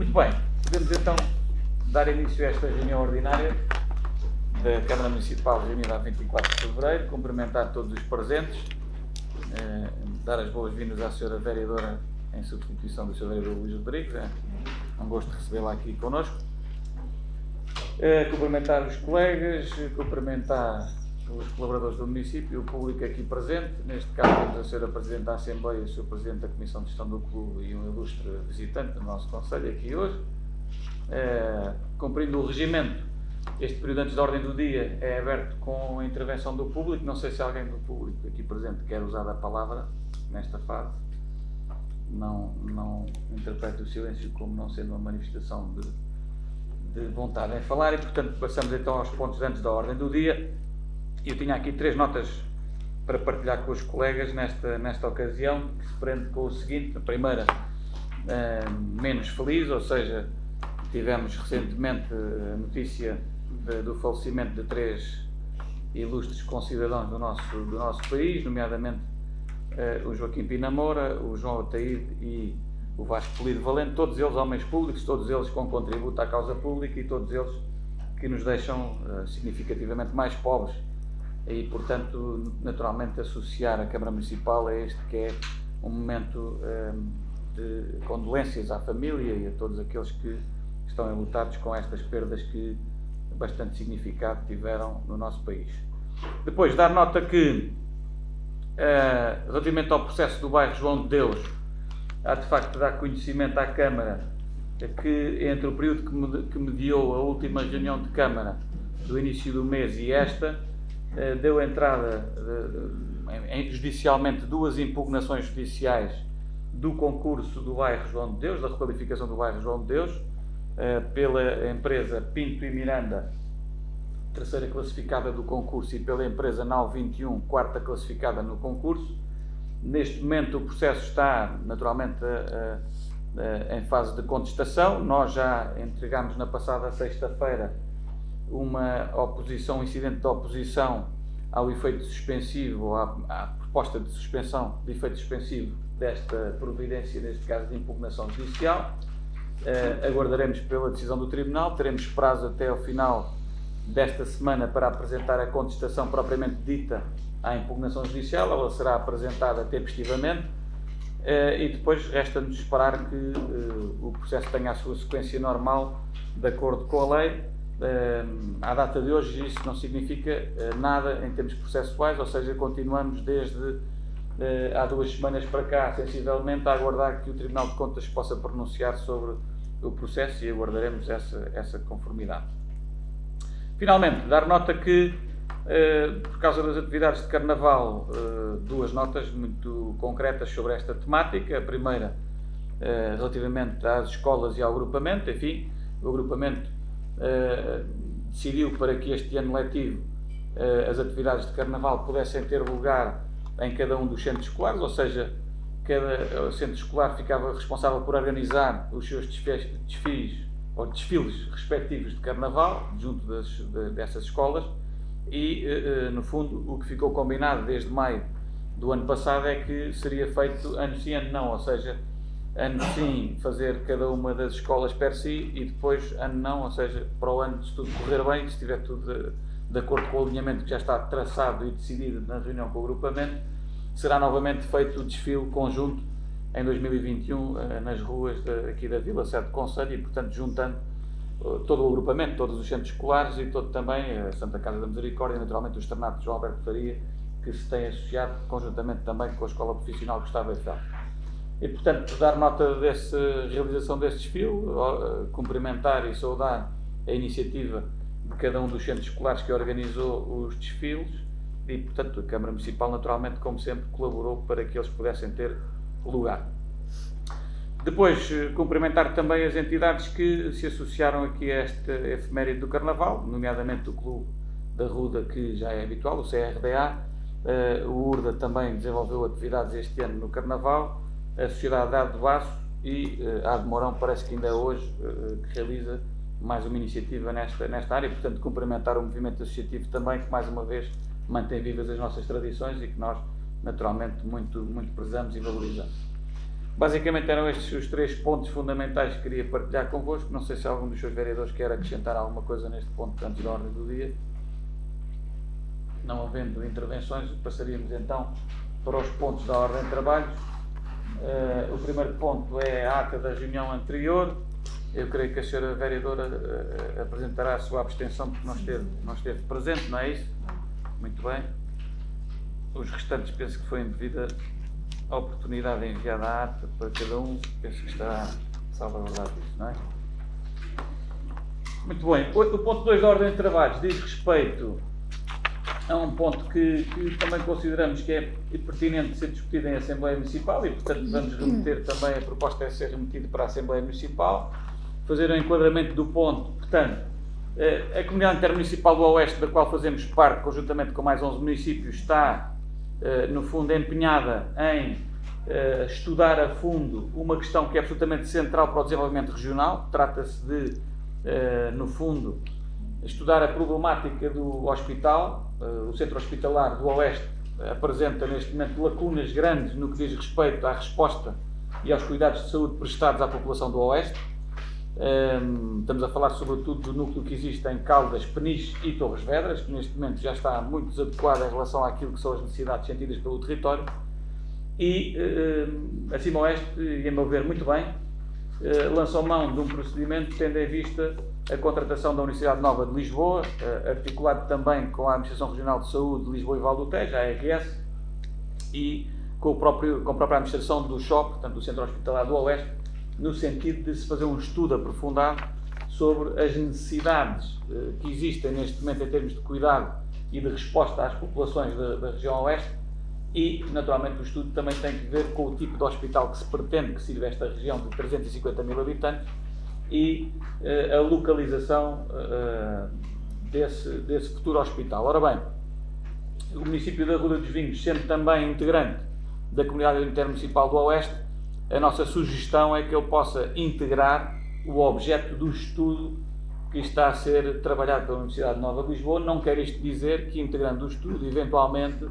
Muito bem, podemos então dar início a esta reunião ordinária da Câmara Municipal reunida a 24 de Fevereiro, cumprimentar todos os presentes, dar as boas-vindas à Sra. Vereadora em substituição do Sr. Vereador Luís Rodrigues, é um gosto de recebê-la aqui connosco, cumprimentar os colegas, cumprimentar os colaboradores do município e o público aqui presente. Neste caso temos a Sra. Presidente da Assembleia, o Sr. Presidente da Comissão de Gestão do Clube e um ilustre visitante do nosso Conselho aqui hoje. Cumprindo o regimento, este período antes da ordem do dia é aberto com a intervenção do público. Não sei se alguém do público aqui presente quer usar a palavra nesta fase. Não interpreto o silêncio como não sendo uma manifestação de vontade em falar e, portanto, passamos então aos pontos antes da ordem do dia. Eu tinha aqui 3 notas para partilhar com os colegas nesta ocasião, que se prende com o seguinte. A primeira, menos feliz, ou seja, tivemos recentemente a notícia do falecimento de 3 ilustres concidadãos do nosso país, nomeadamente o Joaquim Pina Moura, o João Ataíde e o Vasco Polido Valente, todos eles homens públicos, todos eles com contributo à causa pública e todos eles que nos deixam significativamente mais pobres. E, portanto, naturalmente associar a Câmara Municipal a este que é um momento de condolências à família e a todos aqueles que estão enlutados com estas perdas que bastante significado tiveram no nosso país. Depois, dar nota que, relativamente ao processo do bairro João de Deus, há de facto de dar conhecimento à Câmara que entre o período que mediou a última reunião de Câmara do início do mês e esta, deu entrada judicialmente 2 impugnações judiciais do concurso do bairro João de Deus, da requalificação do bairro João de Deus, pela empresa Pinto e Miranda, terceira classificada do concurso, e pela empresa Nau 21, quarta classificada no concurso. Neste momento o processo está naturalmente em fase de contestação. Nós já entregámos na passada sexta-feira um incidente de oposição ao efeito suspensivo, à proposta de suspensão de efeito suspensivo desta providência, neste caso de impugnação judicial. Aguardaremos pela decisão do Tribunal, teremos prazo até ao final desta semana para apresentar a contestação propriamente dita à impugnação judicial. Ela será apresentada tempestivamente e depois resta-nos esperar que o processo tenha a sua sequência normal de acordo com a lei. À data de hoje isso não significa nada em termos processuais, ou seja, continuamos desde há 2 semanas para cá, sensivelmente, a aguardar que o Tribunal de Contas possa pronunciar sobre o processo e aguardaremos essa conformidade. Finalmente, dar nota que, por causa das atividades de Carnaval, 2 notas muito concretas sobre esta temática. A primeira, relativamente às escolas e ao agrupamento. Enfim, o agrupamento decidiu para que este ano letivo as atividades de Carnaval pudessem ter lugar em cada um dos centros escolares, ou seja, cada centro escolar ficava responsável por organizar os seus desfiles respectivos de Carnaval junto dessas escolas e, no fundo, o que ficou combinado desde maio do ano passado é que seria feito ano sim, ano não, ou seja, ano sim fazer cada uma das escolas per si e depois ano não, ou seja, para o ano, se tudo correr bem, se estiver tudo de acordo com o alinhamento que já está traçado e decidido na reunião com o agrupamento, será novamente feito o desfile conjunto em 2021 nas ruas aqui da Vila Sede do Conselho e, portanto, juntando todo o agrupamento, todos os centros escolares e todo também a Santa Casa da Misericórdia e, naturalmente, o externato de João Alberto Faria, que se tem associado conjuntamente também com a Escola Profissional Gustavo Eiffel. E, portanto, dar nota dessa realização desse desfile, cumprimentar e saudar a iniciativa de cada um dos centros escolares que organizou os desfiles e, portanto, a Câmara Municipal, naturalmente, como sempre, colaborou para que eles pudessem ter lugar. Depois, cumprimentar também as entidades que se associaram aqui a esta efeméride do Carnaval, nomeadamente o Clube da Ruda, que já é habitual, o CRDA, o URDA também desenvolveu atividades este ano no Carnaval, a Sociedade da de Baço e a de Mourão parece que ainda é hoje que realiza mais uma iniciativa nesta área, e, portanto, cumprimentar o movimento associativo também, que mais uma vez mantém vivas as nossas tradições e que nós, naturalmente, muito prezamos e valorizamos. Basicamente eram estes os 3 pontos fundamentais que queria partilhar convosco. Não sei se algum dos seus vereadores quer acrescentar alguma coisa neste ponto antes da ordem do dia. Não havendo intervenções, passaríamos então para os pontos da ordem de trabalhos. O primeiro ponto é a ata da reunião anterior. Eu creio que a senhora vereadora apresentará a sua abstenção porque não esteve presente, não é isso? Muito bem. Os restantes penso que foi em devida oportunidade enviada a ata para cada um. Penso que estará salvaguardado isso, não é? Muito bem. O ponto 2 da ordem de trabalhos diz respeito a um ponto que também consideramos que é pertinente ser discutido em Assembleia Municipal e, portanto, vamos remeter também, a proposta é ser remetida para a Assembleia Municipal, fazer o enquadramento do ponto. Portanto, a Comunidade Intermunicipal do Oeste, da qual fazemos parte, conjuntamente com mais 11 municípios, está, no fundo, empenhada em estudar a fundo uma questão que é absolutamente central para o desenvolvimento regional. Trata-se de, no fundo, estudar a problemática do hospital. O Centro Hospitalar do Oeste apresenta neste momento lacunas grandes no que diz respeito à resposta e aos cuidados de saúde prestados à população do Oeste. Estamos a falar sobretudo do núcleo que existe em Caldas, Peniche e Torres Vedras, que neste momento já está muito desadequado em relação àquilo que são as necessidades sentidas pelo território. E a Cimoeste, e a meu ver muito bem, lançou mão de um procedimento tendo em vista a contratação da Universidade Nova de Lisboa, articulado também com a Administração Regional de Saúde de Lisboa e Val do Tejo, a ARS, e com a própria administração do SHOP, portanto do Centro Hospitalar do Oeste, no sentido de se fazer um estudo aprofundado sobre as necessidades que existem neste momento em termos de cuidado e de resposta às populações da região Oeste. E, naturalmente, o estudo também tem que ver com o tipo de hospital que se pretende que sirva esta região de 350 mil habitantes e a localização desse futuro hospital. Ora bem, o município da Ruda dos Vinhos, sendo também integrante da Comunidade Intermunicipal do Oeste, a nossa sugestão é que ele possa integrar o objeto do estudo que está a ser trabalhado pela Universidade Nova de Lisboa. Não quer isto dizer que, integrando o estudo, eventualmente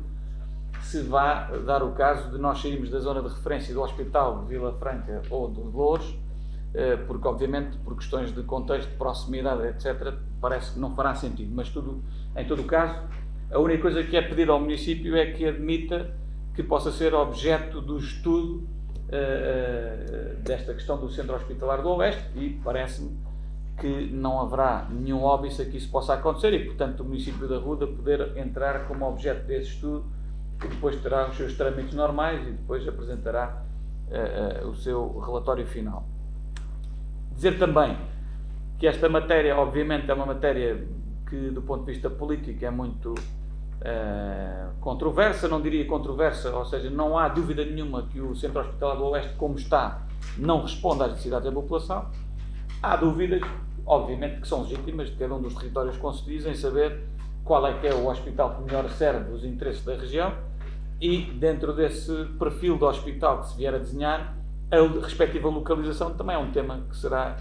se vá dar o caso de nós sairmos da zona de referência do Hospital de Vila Franca ou de Louros, porque, obviamente, por questões de contexto, de proximidade, etc., parece que não fará sentido. Mas, em todo o caso, a única coisa que é pedir ao município é que admita que possa ser objeto do estudo desta questão do Centro Hospitalar do Oeste, e parece-me que não haverá nenhum óbice a que isso possa acontecer e, portanto, o município da Ruda poder entrar como objeto desse estudo, que depois terá os seus trâmites normais e depois apresentará o seu relatório final. Dizer também que esta matéria, obviamente, é uma matéria que, do ponto de vista político, é muito controversa, não diria controversa, ou seja, não há dúvida nenhuma que o Centro Hospitalar do Oeste, como está, não responde às necessidades da população. Há dúvidas, obviamente, que são legítimas de cada um dos territórios concedidos em saber qual é que é o hospital que melhor serve os interesses da região e, dentro desse perfil de hospital que se vier a desenhar, a respectiva localização também é um tema que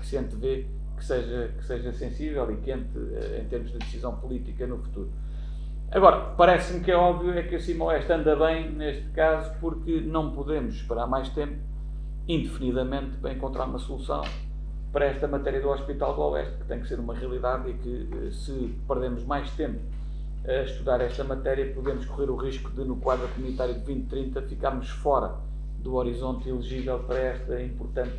se antevê que seja sensível e quente em termos de decisão política no futuro. Agora, parece-me que é óbvio é que a Cimoeste anda bem neste caso, porque não podemos esperar mais tempo, indefinidamente, para encontrar uma solução para esta matéria do Hospital do Oeste, que tem que ser uma realidade e que, se perdemos mais tempo a estudar esta matéria, podemos correr o risco de, no quadro comunitário de 2030, ficarmos fora do horizonte elegível para esta importante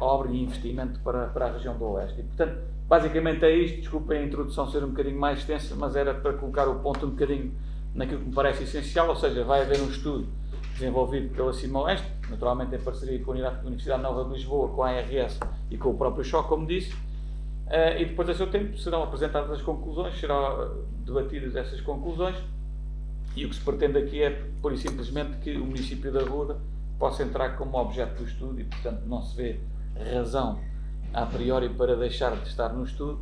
obra e investimento para a região do Oeste. E, portanto, basicamente é isto. Desculpem a introdução ser um bocadinho mais extensa, mas era para colocar o ponto um bocadinho naquilo que me parece essencial, ou seja, vai haver um estudo desenvolvido pela Cimoeste, naturalmente em parceria com a Universidade Nova de Lisboa, com a ARS e com o próprio SHOP, como disse, e depois a seu tempo serão apresentadas as conclusões, serão debatidas essas conclusões, e o que se pretende aqui é, pura e simplesmente, que o município da Ruda possa entrar como objeto do estudo e, portanto, não se vê razão a priori para deixar de estar no estudo.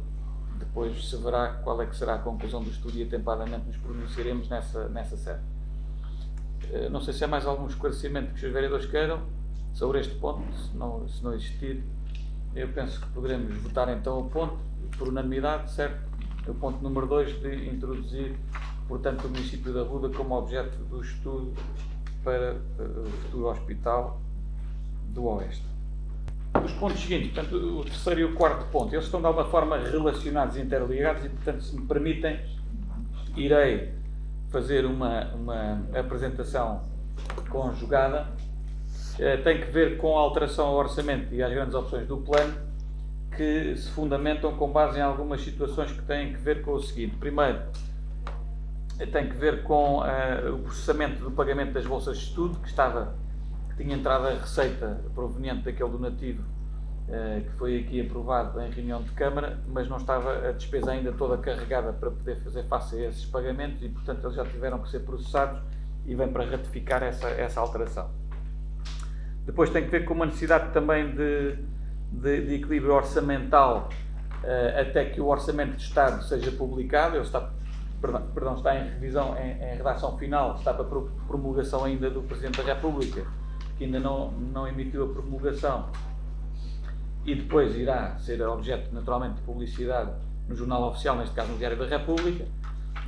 Depois se verá qual é que será a conclusão do estudo e atempadamente nos pronunciaremos nessa sede. Não sei se há mais algum esclarecimento que os vereadores queiram sobre este ponto. Se não existir, eu penso que poderemos votar então o ponto por unanimidade, certo? O ponto número 2 de introduzir, portanto, o município da Ruda como objeto do estudo para o futuro hospital do Oeste. Os pontos seguintes, portanto, o terceiro e o quarto ponto, eles estão de alguma forma relacionados e interligados e, portanto, se me permitem, irei fazer uma apresentação conjugada. Tem que ver com a alteração ao orçamento e às grandes opções do plano, que se fundamentam com base em algumas situações que têm que ver com o seguinte. Primeiro, tem que ver com o processamento do pagamento das bolsas de estudo, que tinha entrado a receita proveniente daquele donativo que foi aqui aprovado em reunião de Câmara, mas não estava a despesa ainda toda carregada para poder fazer face a esses pagamentos e, portanto, eles já tiveram que ser processados e vem para ratificar essa alteração. Depois tem que ver com uma necessidade também de equilíbrio orçamental até que o Orçamento de Estado seja publicado. Ele está em revisão, em redação final, está para promulgação ainda do Presidente da República, que ainda não emitiu a promulgação, e depois irá ser objeto naturalmente de publicidade no Jornal Oficial, neste caso no Diário da República,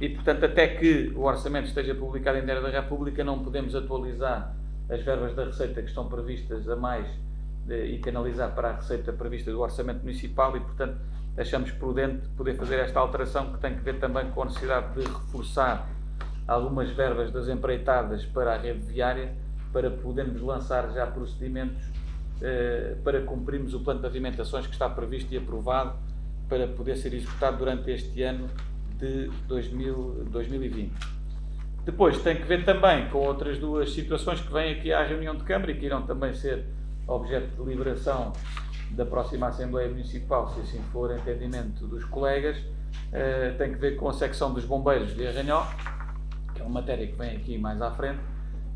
e portanto até que o Orçamento esteja publicado em Diário da República não podemos atualizar as verbas da Receita que estão previstas a mais e canalizar para a Receita prevista do Orçamento Municipal e, portanto, achamos prudente poder fazer esta alteração, que tem que ver também com a necessidade de reforçar algumas verbas das empreitadas para a rede viária, para podermos lançar já procedimentos para cumprirmos o plano de pavimentações que está previsto e aprovado para poder ser executado durante este ano de 2020. Depois tem que ver também com outras duas situações que vêm aqui à reunião de Câmara e que irão também ser objeto de deliberação da próxima Assembleia Municipal, se assim for entendimento dos colegas. Tem que ver com a secção dos bombeiros de Arranhó, que é uma matéria que vem aqui mais à frente,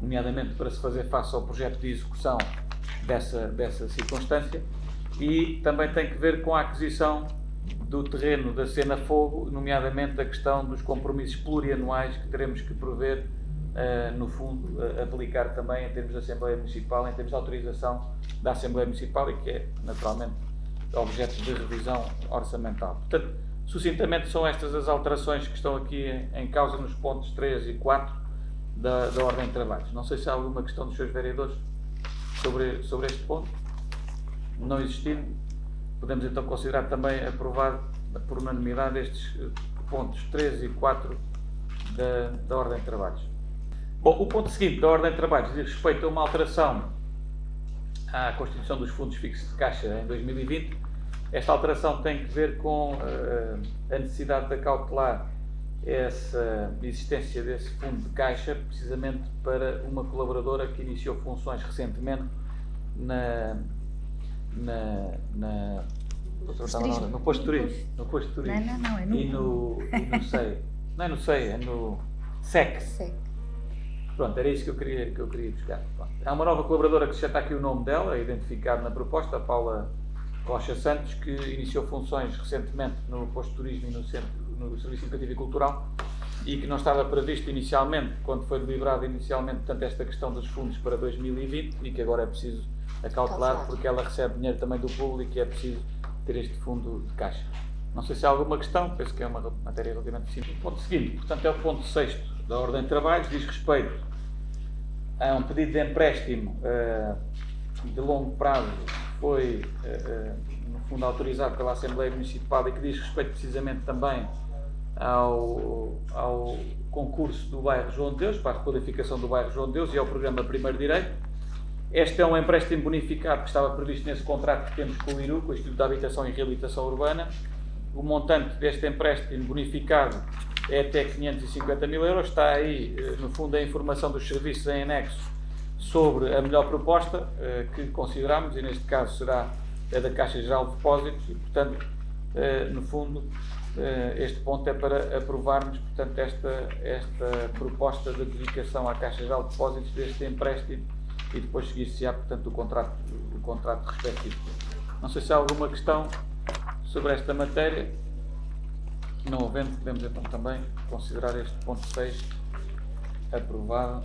nomeadamente para se fazer face ao projeto de execução dessa circunstância, e também tem que ver com a aquisição do terreno da Cena Fogo, nomeadamente a questão dos compromissos plurianuais que teremos que prever, no fundo, aplicar também em termos de Assembleia Municipal, em termos de autorização da Assembleia Municipal, e que é naturalmente objeto de revisão orçamental. Portanto, sucintamente são estas as alterações que estão aqui em causa nos pontos 3 e 4 da ordem de trabalhos. Não sei se há alguma questão dos seus vereadores sobre este ponto. Não existindo, podemos então considerar também aprovado por unanimidade estes pontos 3 e 4 da ordem de trabalhos. Bom, o ponto seguinte da ordem de trabalhos diz respeito a uma alteração à constituição dos fundos fixos de caixa em 2020. Esta alteração tem que ver com a necessidade de acautelar essa existência desse fundo de caixa, precisamente para uma colaboradora que iniciou funções recentemente no posto de turismo. No posto de turismo. Não, é no SEI, é no SEC. Pronto, era isso que eu queria buscar. Pronto. Há uma nova colaboradora que já está aqui o nome dela, identificado na proposta, a Paula Rocha Santos, que iniciou funções recentemente no posto de turismo e no Serviço Educativo e Cultural, e que não estava previsto inicialmente, quando foi deliberado inicialmente, portanto, esta questão dos fundos para 2020, e que agora é preciso acautelar, porque ela recebe dinheiro também do público e é preciso ter este fundo de caixa. Não sei se há alguma questão, penso que é uma matéria relativamente simples. O ponto seguinte, portanto, é o ponto 6º da ordem de trabalhos, diz respeito a um pedido de empréstimo de longo prazo que foi, no fundo, autorizado pela Assembleia Municipal e que diz respeito precisamente também ao concurso do bairro João de Deus, para a requalificação do bairro João de Deus e ao programa Primeiro Direito. Este é um empréstimo bonificado que estava previsto nesse contrato que temos com o IRU, com o Instituto de Habitação e Reabilitação Urbana. O montante deste empréstimo bonificado é até 550 mil euros. Está aí, no fundo, a informação dos serviços em anexo sobre a melhor proposta que consideramos, e neste caso será a da Caixa Geral de Depósitos, e, portanto, no fundo, este ponto é para aprovarmos, portanto, esta proposta de adjudicação à Caixa Geral de Depósitos deste empréstimo e depois seguir-se-á, portanto, o contrato respectivo. Não sei se há alguma questão sobre esta matéria. Não havendo, podemos então também considerar este ponto 6 aprovado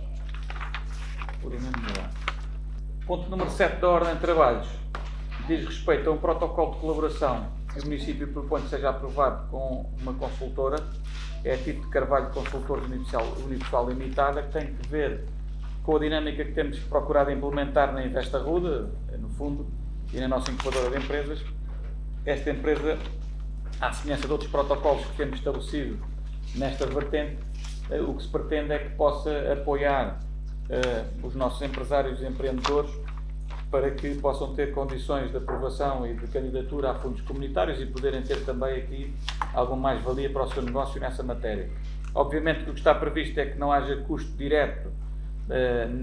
por unanimidade. Ponto número 7 da ordem de trabalhos diz respeito a um protocolo de colaboração que o município propõe que seja aprovado com uma consultora, é a Tito de Carvalho Consultores Unipessoal Limitada, que tem que ver com a dinâmica que temos procurado implementar na Investa Ruda, no fundo, e na nossa incubadora de empresas. Esta empresa, à semelhança de outros protocolos que temos estabelecido nesta vertente, o que se pretende é que possa apoiar os nossos empresários e empreendedores para que possam ter condições de aprovação e de candidatura a fundos comunitários e poderem ter também aqui alguma mais-valia para o seu negócio nessa matéria. Obviamente que o que está previsto é que não haja custo direto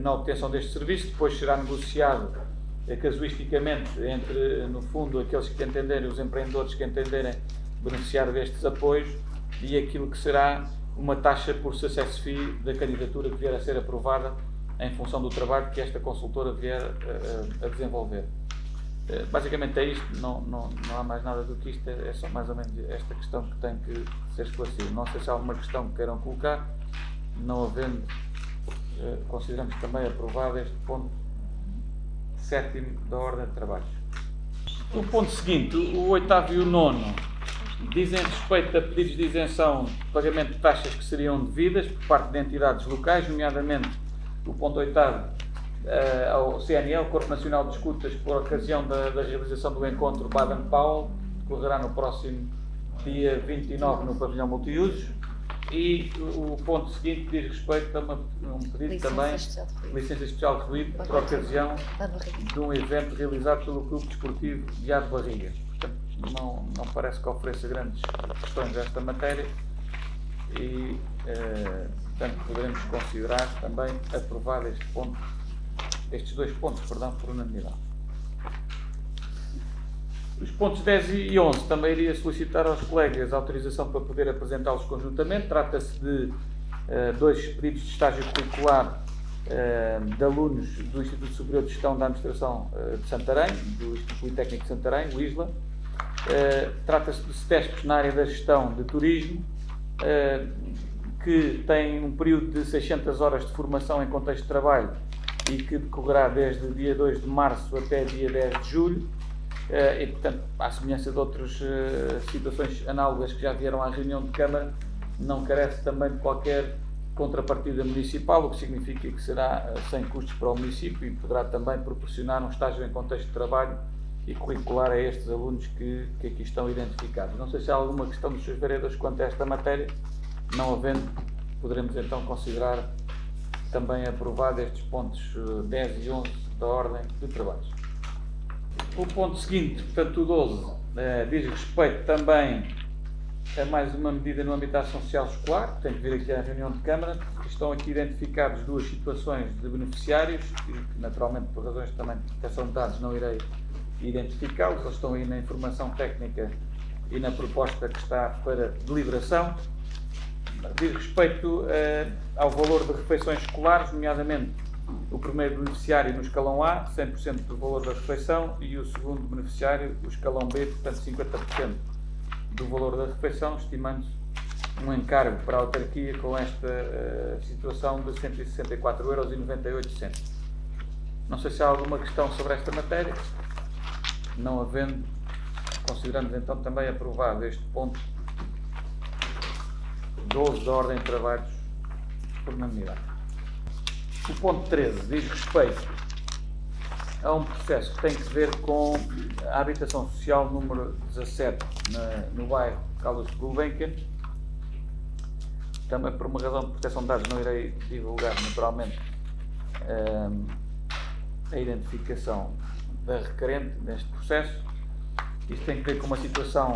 na obtenção deste serviço, depois será negociado casuisticamente entre, no fundo, aqueles que entenderem, os empreendedores que entenderem beneficiar destes apoios e aquilo que será uma taxa por success fee da candidatura que vier a ser aprovada em função do trabalho que esta consultora vier a desenvolver. Basicamente é isto, não há mais nada do que isto, é só mais ou menos esta questão que tem que ser esclarecida. Não sei se há alguma questão que queiram colocar, não havendo, consideramos também aprovado este ponto 7º da ordem de trabalhos. O ponto seguinte, o 8º e o 9º, dizem respeito a pedidos de isenção de pagamento de taxas que seriam devidas por parte de entidades locais, nomeadamente o ponto 8º ao CNL, Corpo Nacional de Escutas, por ocasião da realização do encontro Baden-Powell, que decorrerá no próximo dia 29 no pavilhão multiusos. E o ponto seguinte diz respeito a um pedido também, licença especial de ruído, por ocasião de um evento realizado pelo Clube Desportivo Guiado de Barriga. Portanto, não parece que ofereça grandes questões desta matéria e, portanto, poderemos considerar também aprovado estes dois pontos, por unanimidade. Os pontos 10 e 11 também iria solicitar aos colegas a autorização para poder apresentá-los conjuntamente. Trata-se de dois pedidos de estágio curricular de alunos do Instituto Superior de Gestão da Administração de Santarém, do Instituto Politécnico de Santarém, o ISLA. Trata-se de CETESPs na área da gestão de turismo, que tem um período de 600 horas de formação em contexto de trabalho e que decorrerá desde o dia 2 de março até dia 10 de julho. E, portanto, à semelhança de outras situações análogas que já vieram à reunião de Câmara, não carece também de qualquer contrapartida municipal, o que significa que será sem custos para o município e poderá também proporcionar um estágio em contexto de trabalho e curricular a estes alunos que aqui estão identificados. Não sei se há alguma questão dos seus vereadores quanto a esta matéria. Não havendo, poderemos então considerar também aprovado estes pontos 10 e 11 da ordem de trabalhos. O ponto seguinte, portanto o 12, diz respeito também a mais uma medida no âmbito da ação social escolar, que tem que vir aqui à reunião de Câmara. Estão aqui identificadas duas situações de beneficiários, e que naturalmente por razões também de proteção de dados não irei identificá-los, eles estão aí na informação técnica e na proposta que está para deliberação. Diz respeito ao valor de refeições escolares, nomeadamente o primeiro beneficiário no escalão A, 100% do valor da refeição, e o segundo beneficiário, o escalão B, portanto 50% do valor da refeição, estimando-se um encargo para a autarquia com esta situação de 164,98 €. Não sei se há alguma questão sobre esta matéria. Não havendo, consideramos então também aprovado este ponto 12 da ordem de trabalhos por unanimidade. O ponto 13 diz respeito a um processo que tem que ver com a habitação social número 17 no bairro Caldas de Gulbenkian. Também por uma razão de proteção de dados não irei divulgar naturalmente a identificação da requerente neste processo. Isto tem que ver com uma situação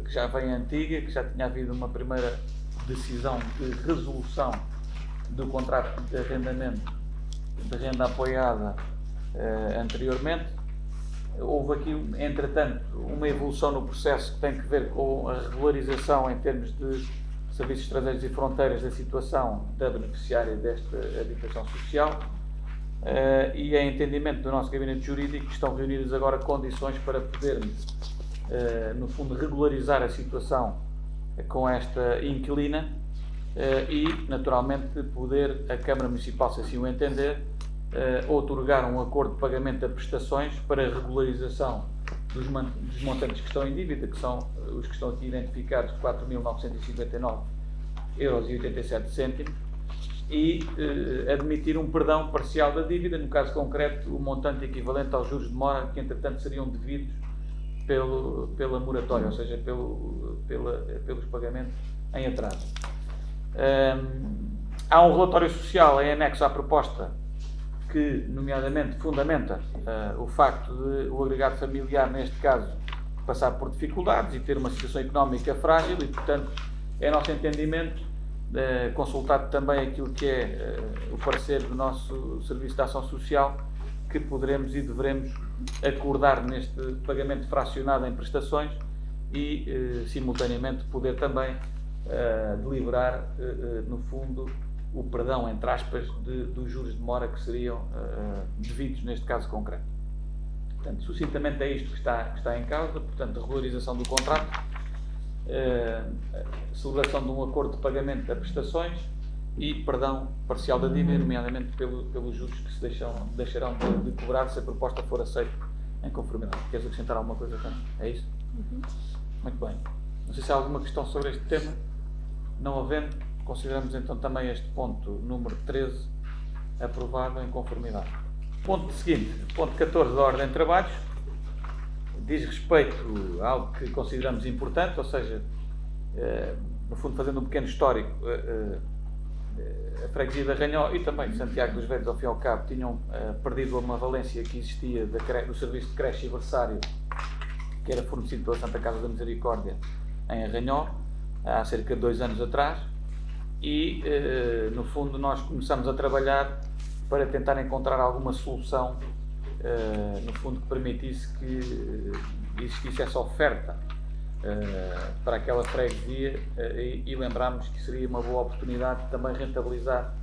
que já vem antiga, que já tinha havido uma primeira decisão de resolução do contrato de arrendamento de renda apoiada anteriormente. Houve aqui, entretanto, uma evolução no processo que tem que ver com a regularização em termos de serviços estrangeiros e fronteiras da situação da beneficiária desta habitação social e em entendimento do nosso gabinete jurídico estão reunidas agora condições para podermos, no fundo, regularizar a situação com esta inquilina e, naturalmente, poder a Câmara Municipal, se assim o entender, outorgar um acordo de pagamento de prestações para a regularização dos montantes que estão em dívida, que são os que estão aqui identificados, 4.959,87 €, e admitir um perdão parcial da dívida, no caso concreto, o montante equivalente aos juros de mora que, entretanto, seriam devidos pela moratória, ou seja, pelos pagamentos em atraso. Há um relatório social em anexo à proposta que, nomeadamente, fundamenta o facto de o agregado familiar, neste caso, passar por dificuldades e ter uma situação económica frágil e, portanto, é nosso entendimento, consultado também aquilo que é o parecer do nosso Serviço de Ação Social, que poderemos e devemos acordar neste pagamento fracionado em prestações e, simultaneamente, poder também deliberar, no fundo, o perdão, entre aspas, dos juros de mora que seriam devidos neste caso concreto. Portanto, sucintamente é isto que está em causa, portanto, regularização do contrato, celebração de um acordo de pagamento de prestações e perdão parcial da dívida, nomeadamente pelos juros que se deixarão de cobrar se a proposta for aceita em conformidade. Queres acrescentar alguma coisa, Tânia? É isso? Muito bem. Não sei se há alguma questão sobre este tema. Não havendo, consideramos então também este ponto número 13 aprovado em conformidade. Ponto seguinte, ponto 14 da Ordem de Trabalhos, diz respeito a algo que consideramos importante, ou seja, no fundo fazendo um pequeno histórico, a freguesia de Arranhó e também Santiago dos Velhos, ao fim e ao cabo, tinham perdido uma valência que existia do serviço de creche e berçário que era fornecido pela Santa Casa da Misericórdia em Arranhó, há cerca de 2 anos atrás, e no fundo nós começamos a trabalhar para tentar encontrar alguma solução, no fundo, que permitisse que existisse essa oferta para aquela freguesia, e lembrámos que seria uma boa oportunidade de também rentabilizar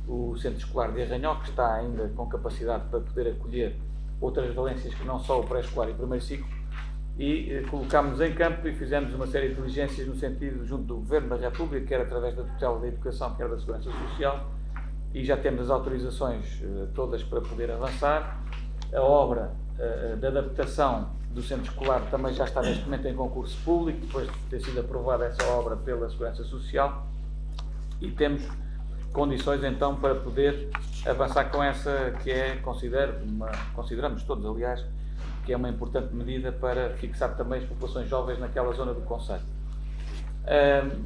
o Centro Escolar de Arranhó, que está ainda com capacidade para poder acolher outras valências que não só o pré-escolar e o primeiro ciclo, e colocámos em campo e fizemos uma série de diligências no sentido, junto do Governo da República, quer através da tutela da Educação, quer da Segurança Social, e já temos as autorizações todas para poder avançar. A obra de adaptação do Centro Escolar também já está neste momento em concurso público, depois de ter sido aprovada essa obra pela Segurança Social, e temos condições então para poder avançar com essa que é, consideramos todos aliás, que é uma importante medida para fixar também as populações jovens naquela zona do concelho.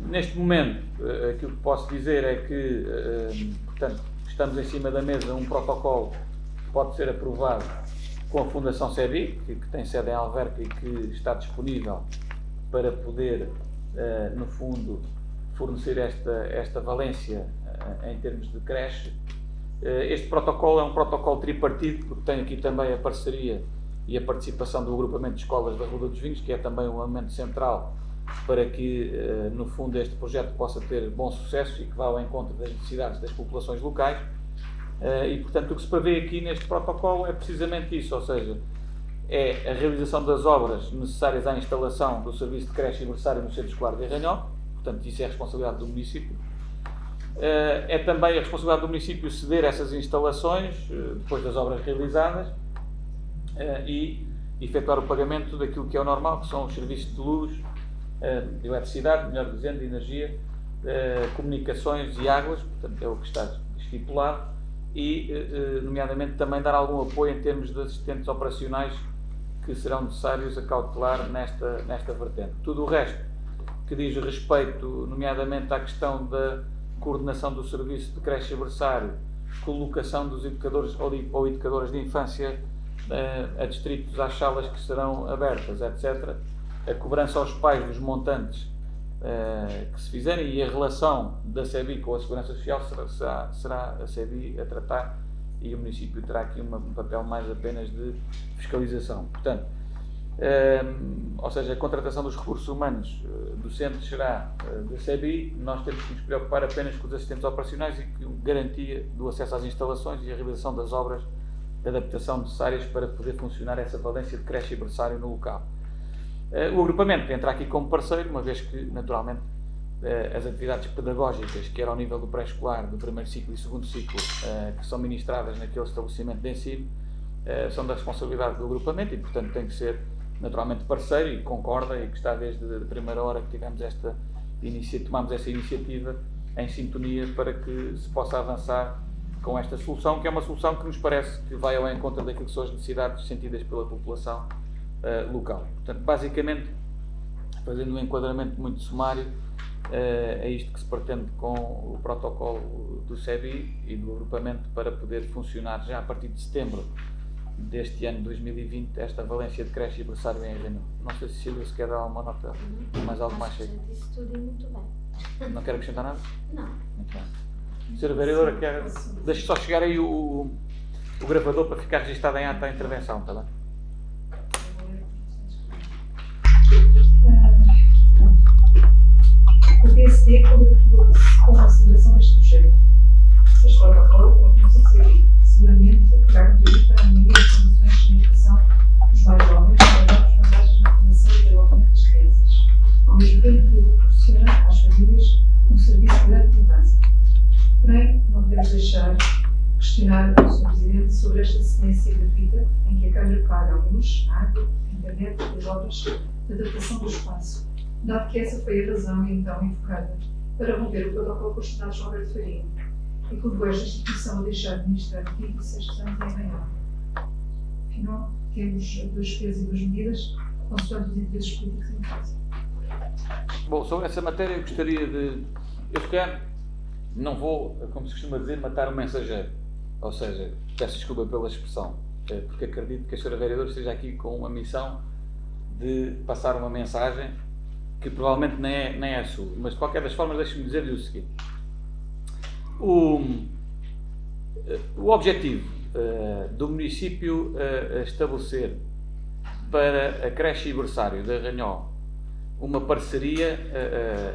Neste momento, aquilo que posso dizer é que, portanto, estamos em cima da mesa um protocolo que pode ser aprovado com a Fundação CEBI, que tem sede em Alverca e que está disponível para poder, no fundo, fornecer esta valência em termos de creche. Este protocolo é um protocolo tripartido, porque tem aqui também a parceria e a participação do agrupamento de escolas da Rua dos Vinhos, que é também um elemento central para que, no fundo, este projeto possa ter bom sucesso e que vá ao encontro das necessidades das populações locais. E, portanto, o que se prevê aqui neste protocolo é precisamente isso, ou seja, é a realização das obras necessárias à instalação do serviço de creche e berçário no Centro Escolar de Arranhó, portanto, isso é a responsabilidade do município. É também a responsabilidade do município ceder essas instalações, depois das obras realizadas, e efetuar o pagamento daquilo que é o normal, que são os serviços de luz, de eletricidade, melhor dizendo, de energia, comunicações e águas, portanto é o que está estipulado, e nomeadamente também dar algum apoio em termos de assistentes operacionais que serão necessários a cautelar nesta vertente. Tudo o resto que diz respeito, nomeadamente, à questão da coordenação do serviço de creche e berçário, colocação dos educadores ou educadoras de infância a distritos, às salas que serão abertas, etc. A cobrança aos pais dos montantes que se fizerem, e a relação da CEBI com a Segurança Social será a CEBI a tratar, e o município terá aqui um papel mais apenas de fiscalização. Portanto, ou seja, a contratação dos recursos humanos docentes será da CEBI. Nós temos que nos preocupar apenas com os assistentes operacionais e com garantia do acesso às instalações e a realização das obras de adaptação necessárias para poder funcionar essa valência de creche e berçário no local. O agrupamento entra aqui como parceiro, uma vez que, naturalmente, as atividades pedagógicas, quer ao nível do pré-escolar, do primeiro ciclo e segundo ciclo, que são ministradas naquele estabelecimento de ensino, são da responsabilidade do agrupamento e, portanto, tem que ser naturalmente parceiro, e concorda, e que está desde a primeira hora que tivemos tomamos essa iniciativa em sintonia para que se possa avançar com esta solução, que é uma solução que nos parece que vai ao encontro daquilo que são as necessidades sentidas pela população local. Portanto, basicamente, fazendo um enquadramento muito sumário, é isto que se pretende com o protocolo do SEBI e do agrupamento para poder funcionar já a partir de setembro deste ano 2020 esta valência de creche e berçário em Arranhão. Não sei se Cília se quer dar alguma nota, mais algo mais cheio. Isso tudo e muito bem. Não quer acrescentar nada? Não. Muito bem. Senhora Vereadora, deixe só chegar aí o gravador para ficar registado em ata a intervenção, está bem? O PSD congratulou-se com a celebração deste projeto. Este protocolo começou a ser, seguramente, irá contribuir para a melhoria das condições de educação dos mais jovens, para dar vantagens na formação e desenvolvimento das crianças, ao mesmo tempo que proporciona às famílias um serviço de grande relevância. Porém, não podemos deixar questionar o Sr. Presidente sobre esta assistência gratuita em que a Câmara paga a luz, água, internet e as obras de adaptação do espaço, dado que essa foi a razão então invocada para romper o protocolo com o Estado de João Alberto Faria e que levou esta instituição a deixar de administrar 26 anos em Arranhão. Afinal, temos duas pesos e duas medidas consoante os interesses políticos em causa. Bom, sobre essa matéria eu gostaria de... Eu se calhar não vou, como se costuma dizer, matar o mensageiro. Ou seja, peço desculpa pela expressão, porque acredito que a Sra. Vereadora esteja aqui com uma missão de passar uma mensagem que provavelmente nem é a sua. Mas de qualquer das formas, deixe-me dizer-lhe o seguinte. O objetivo do município estabelecer para a creche e berçário de Arranhó uma parceria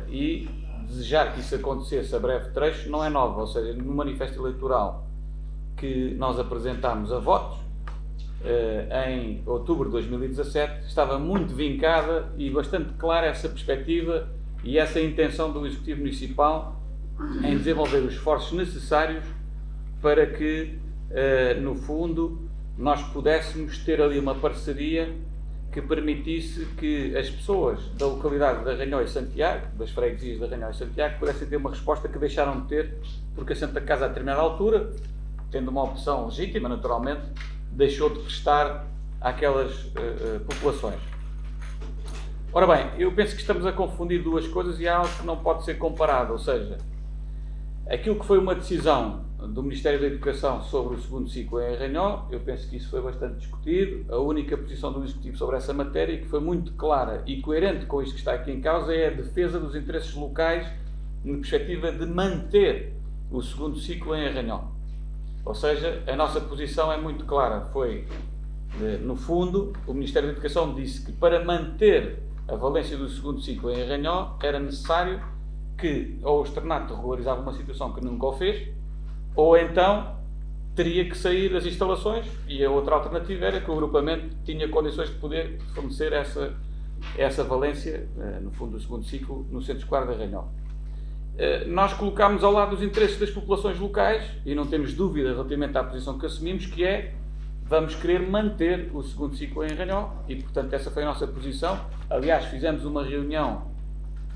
e desejar que isso acontecesse a breve trecho não é nova, ou seja, no manifesto eleitoral que nós apresentámos a votos em outubro de 2017 estava muito vincada e bastante clara essa perspectiva e essa intenção do Executivo Municipal em desenvolver os esforços necessários para que, no fundo, nós pudéssemos ter ali uma parceria que permitisse que as pessoas da localidade de Arranhó e Santiago, das freguesias de Arranhó e Santiago, pudessem ter uma resposta que deixaram de ter, porque a Santa Casa, a determinada altura, tendo uma opção legítima, naturalmente, deixou de prestar àquelas populações. Ora bem, eu penso que estamos a confundir duas coisas e há algo que não pode ser comparado, ou seja, aquilo que foi uma decisão do Ministério da Educação sobre o segundo ciclo em Arranhó, eu penso que isso foi bastante discutido. A única posição do Executivo sobre essa matéria, que foi muito clara e coerente com isto que está aqui em causa, é a defesa dos interesses locais na perspectiva de manter o segundo ciclo em Arranhó. Ou seja, a nossa posição é muito clara. Foi, no fundo, o Ministério da Educação disse que para manter a valência do segundo ciclo em Arranhó era necessário que ou o externato regularizava uma situação que nunca o fez, ou então teria que sair das instalações, e a outra alternativa era que o agrupamento tinha condições de poder fornecer essa valência, no fundo do segundo ciclo, no Centro Escolar de Arranhó. Nós colocámos ao lado os interesses das populações locais, e não temos dúvida relativamente à posição que assumimos, que é, vamos querer manter o segundo ciclo em Arranhó, e portanto essa foi a nossa posição. Aliás, fizemos uma reunião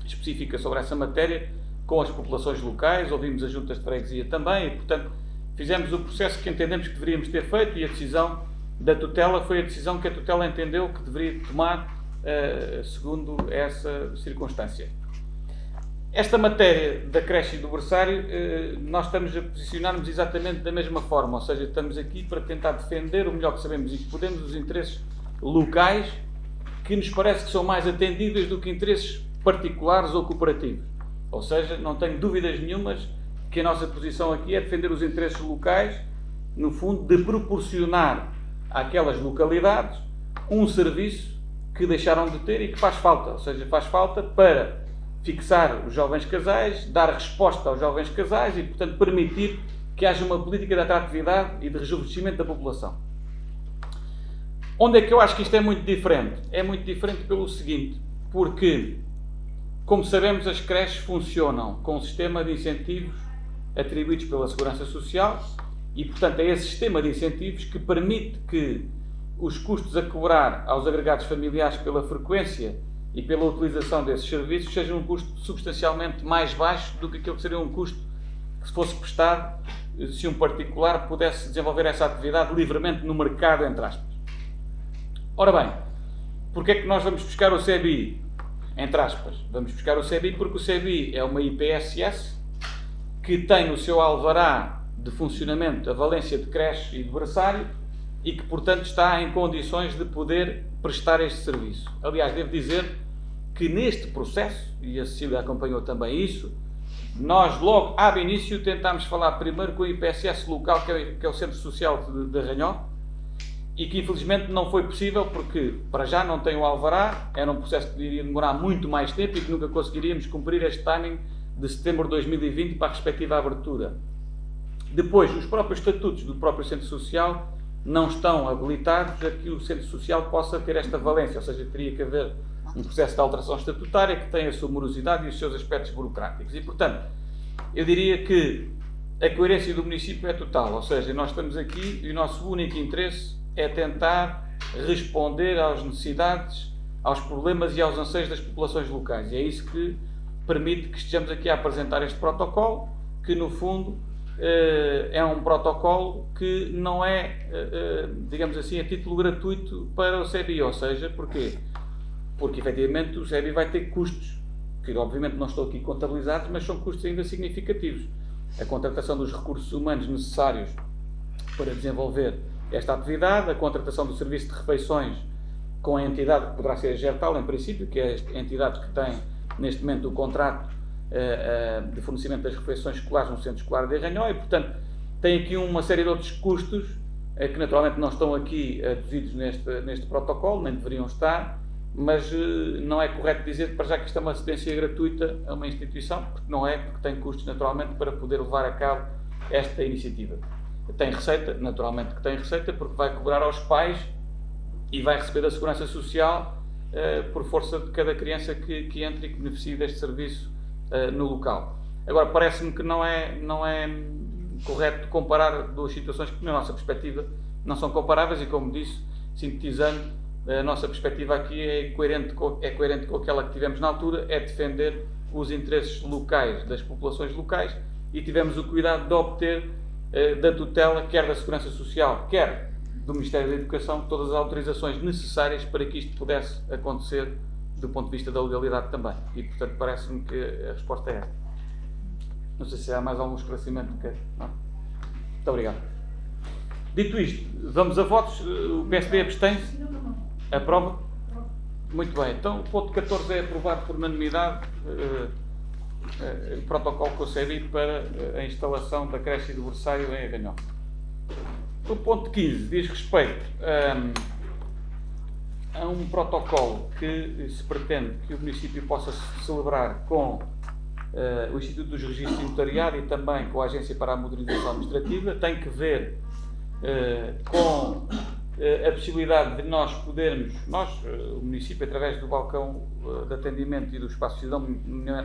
específica sobre essa matéria com as populações locais, ouvimos as juntas de freguesia também, e portanto fizemos o processo que entendemos que deveríamos ter feito, e a decisão da tutela foi a decisão que a tutela entendeu que deveria tomar segundo essa circunstância. Esta matéria da creche e do berçário, nós estamos a posicionar-nos exatamente da mesma forma, ou seja, estamos aqui para tentar defender o melhor que sabemos e que podemos os interesses locais, que nos parece que são mais atendíveis do que interesses particulares ou cooperativos. Ou seja, não tenho dúvidas nenhumas que a nossa posição aqui é defender os interesses locais, no fundo, de proporcionar àquelas localidades um serviço que deixaram de ter e que faz falta. Ou seja, faz falta para fixar os jovens casais, dar resposta aos jovens casais e, portanto, permitir que haja uma política de atratividade e de rejuvenescimento da população. Onde é que eu acho que isto é muito diferente? É muito diferente pelo seguinte, porque, como sabemos, as creches funcionam com um sistema de incentivos atribuídos pela Segurança Social e, portanto, é esse sistema de incentivos que permite que os custos a cobrar aos agregados familiares pela frequência e pela utilização desses serviços seja um custo substancialmente mais baixo do que aquilo que seria um custo que se fosse prestado se um particular pudesse desenvolver essa atividade livremente no mercado, entre aspas. Ora bem, porque é que nós vamos buscar o CBI? Entre aspas, vamos buscar o CBI porque o CBI é uma IPSS que tem no seu alvará de funcionamento a valência de creche e de berçário e que, portanto, está em condições de poder prestar este serviço. Aliás, devo dizer que neste processo, e a Cecília acompanhou também isso, nós logo, ab início, tentámos falar primeiro com o IPSS local, que é o Centro Social de Arranhó, e que infelizmente não foi possível porque, para já, não tem o alvará, era um processo que iria demorar muito mais tempo e que nunca conseguiríamos cumprir este timing de setembro de 2020 para a respectiva abertura. Depois, os próprios estatutos do próprio Centro Social não estão habilitados a que o Centro Social possa ter esta valência, ou seja, teria que haver um processo de alteração estatutária que tem a sua morosidade e os seus aspectos burocráticos. E, portanto, eu diria que a coerência do município é total, ou seja, nós estamos aqui e o nosso único interesse é tentar responder às necessidades, aos problemas e aos anseios das populações locais. E é isso que permite que estejamos aqui a apresentar este protocolo, que no fundo é um protocolo que não é, digamos assim, a título gratuito para o CBI, ou seja, porquê? Porque efetivamente o CBI vai ter custos, que obviamente não estão aqui contabilizados, mas são custos ainda significativos. A contratação dos recursos humanos necessários para desenvolver esta atividade, a contratação do serviço de refeições com a entidade que poderá ser a Gertal, em princípio, que é a entidade que tem neste momento o contrato de fornecimento das refeições escolares no Centro Escolar de Arranhó e, portanto, tem aqui uma série de outros custos que naturalmente não estão aqui deduzidos neste protocolo, nem deveriam estar, mas não é correto dizer para já que isto é uma assistência gratuita a uma instituição, porque não é, porque tem custos naturalmente para poder levar a cabo esta iniciativa. Tem receita, naturalmente que tem receita, porque vai cobrar aos pais e vai receber da Segurança Social por força de cada criança que entre e que beneficie deste serviço no local. Agora, parece-me que não é correto comparar duas situações que, na nossa perspectiva, não são comparáveis e, como disse, sintetizando, a nossa perspectiva aqui é coerente com aquela que tivemos na altura, é defender os interesses locais das populações locais e tivemos o cuidado de obter da tutela, quer da Segurança Social, quer do Ministério da Educação, todas as autorizações necessárias para que isto pudesse acontecer do ponto de vista da legalidade também. E, portanto, parece-me que a resposta é esta. Não sei se há mais algum esclarecimento. Não? Muito obrigado. Dito isto, vamos a votos. O PSD abstém-se? Aprova? Muito bem. Então, o ponto 14 é aprovado por unanimidade o protocolo com o CBI para a instalação da creche e do berçário em Arranhó. O ponto 15 diz respeito a um protocolo que se pretende que o município possa celebrar com o Instituto dos Registros de Notariado e também com a Agência para a Modernização Administrativa. Tem que ver com a possibilidade de nós podermos, o município, através do balcão de atendimento e do Espaço Cidadão,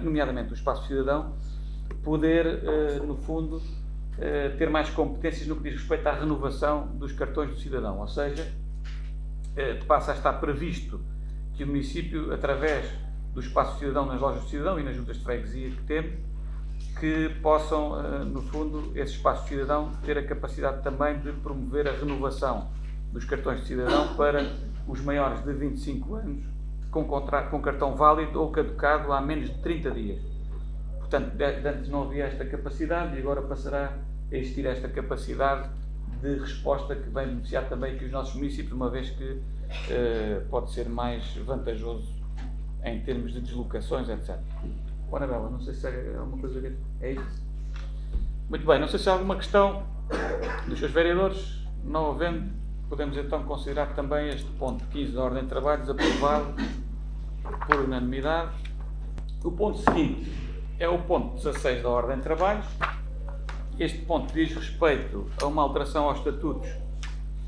nomeadamente do Espaço Cidadão, poder, no fundo, ter mais competências no que diz respeito à renovação dos cartões do cidadão. Ou seja, passa a estar previsto que o município, através do Espaço Cidadão nas lojas do cidadão e nas juntas de freguesia que temos, que possam, no fundo, esse Espaço Cidadão ter a capacidade também de promover a renovação dos cartões de cidadão para os maiores de 25 anos com cartão válido ou caducado há menos de 30 dias. Portanto, antes não havia esta capacidade e agora passará a existir esta capacidade de resposta que vem beneficiar também aqui os nossos municípios, uma vez que pode ser mais vantajoso em termos de deslocações, etc. Bom, Anabela, não sei se é alguma coisa que é isso. Muito bem, não sei se há alguma questão dos seus vereadores. Não havendo, podemos então considerar também este ponto 15 da Ordem de Trabalhos aprovado por unanimidade. O ponto seguinte é o ponto 16 da Ordem de Trabalhos. Este ponto diz respeito a uma alteração aos estatutos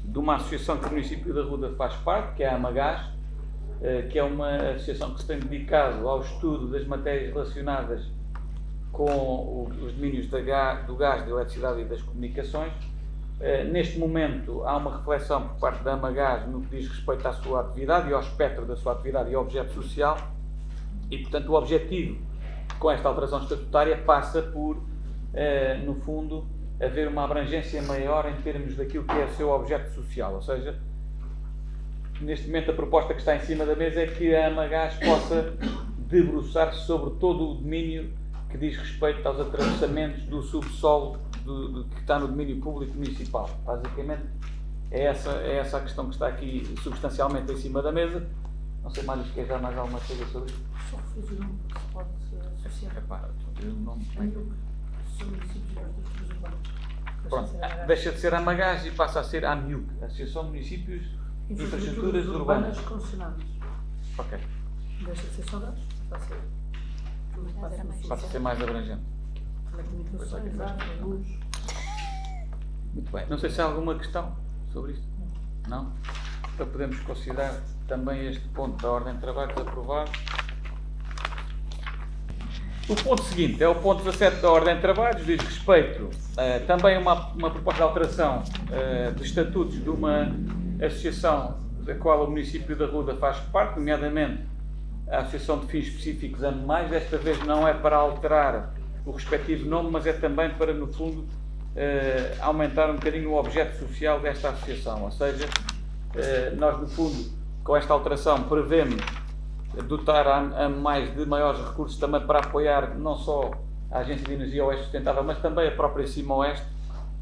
de uma associação que o município da Ruda faz parte, que é a Amagás, que é uma associação que se tem dedicado ao estudo das matérias relacionadas com os domínios do gás, da eletricidade e das comunicações. Neste momento há uma reflexão por parte da Amagás no que diz respeito à sua atividade e ao espectro da sua atividade e ao objeto social, E, portanto, o objetivo com esta alteração estatutária passa por, no fundo, haver uma abrangência maior em termos daquilo que é o seu objeto social. Ou seja, neste momento a proposta que está em cima da mesa é que a Amagás possa debruçar-se sobre todo o domínio que diz respeito aos atravessamentos do subsolo que está no domínio público municipal. Basicamente, é essa a questão que está aqui substancialmente em cima da mesa. Não sei, Mário, se quer já mais alguma coisa sobre isso? Só fazer um que se pode associar. Eu não São municípios das estruturas urbanas. Pronto, deixa de ser Amagás e passa a ser AMIUC, Associação de Municípios de Infraestruturas Urbanas. Condicionadas. Ok, Deixa de ser só dados, passa a ser. Tudo passa a ser mais abrangente. Telecomunicações, água, luz. Muito bem. Não sei se há alguma questão sobre isto. Não? Então podemos considerar também este ponto da ordem de trabalhos aprovado. O ponto seguinte é o ponto 17 da ordem de trabalhos, diz respeito também a uma proposta de alteração de estatutos de uma associação da qual o município da Ruda faz parte, nomeadamente a Associação de Fins Específicos Animais. Desta vez não é para alterar o respectivo nome, mas é também para, no fundo, aumentar um bocadinho o objeto social desta associação. Ou seja, nós, no fundo, com esta alteração, prevemos dotar a mais de maiores recursos também para apoiar não só a Agência de Energia Oeste Sustentável, mas também a própria Cima Oeste,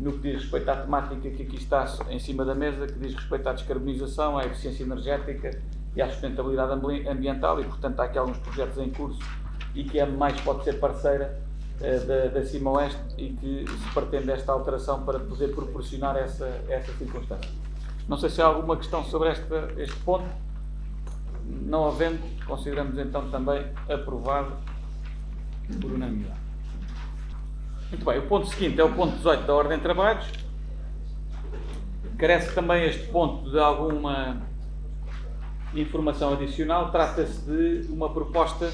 no que diz respeito à temática que aqui está em cima da mesa, que diz respeito à descarbonização, à eficiência energética e à sustentabilidade ambiental, e portanto há aqui alguns projetos em curso e que a mais pode ser parceira da Cima Oeste e que se pretende esta alteração para poder proporcionar essa circunstância. Não sei se há alguma questão sobre este ponto. Não havendo, consideramos então também aprovado por unanimidade. Muito bem, o ponto seguinte é o ponto 18 da ordem de trabalhos. Carece também este ponto de alguma informação adicional. Trata-se de uma proposta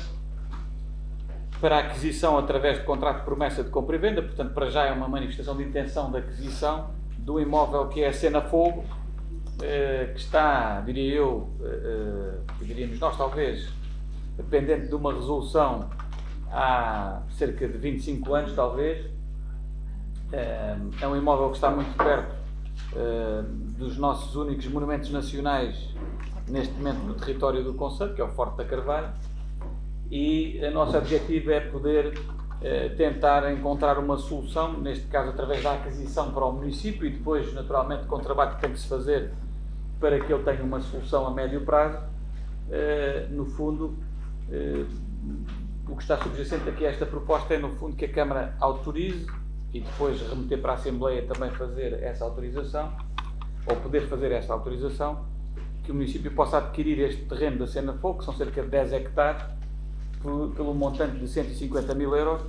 para a aquisição através de contrato de promessa de compra e venda. Portanto, para já é uma manifestação de intenção de aquisição do imóvel que é a Sena Fogo, que está, diria eu, diríamos nós talvez, dependente de uma resolução há cerca de 25 anos talvez. É um imóvel que está muito perto dos nossos únicos monumentos nacionais neste momento no território do concelho, que é o Forte da Carvalho, e o nosso objetivo é poder tentar encontrar uma solução, neste caso através da aquisição para o município e depois naturalmente com o trabalho que tem que se fazer para que ele tenha uma solução a médio prazo. No fundo, o que está subjacente aqui a esta proposta é, no fundo, que a Câmara autorize e depois remeter para a Assembleia também fazer essa autorização, ou poder fazer essa autorização, que o município possa adquirir este terreno da Sena Fogo, que são cerca de 10 hectares, pelo montante de 150 mil euros,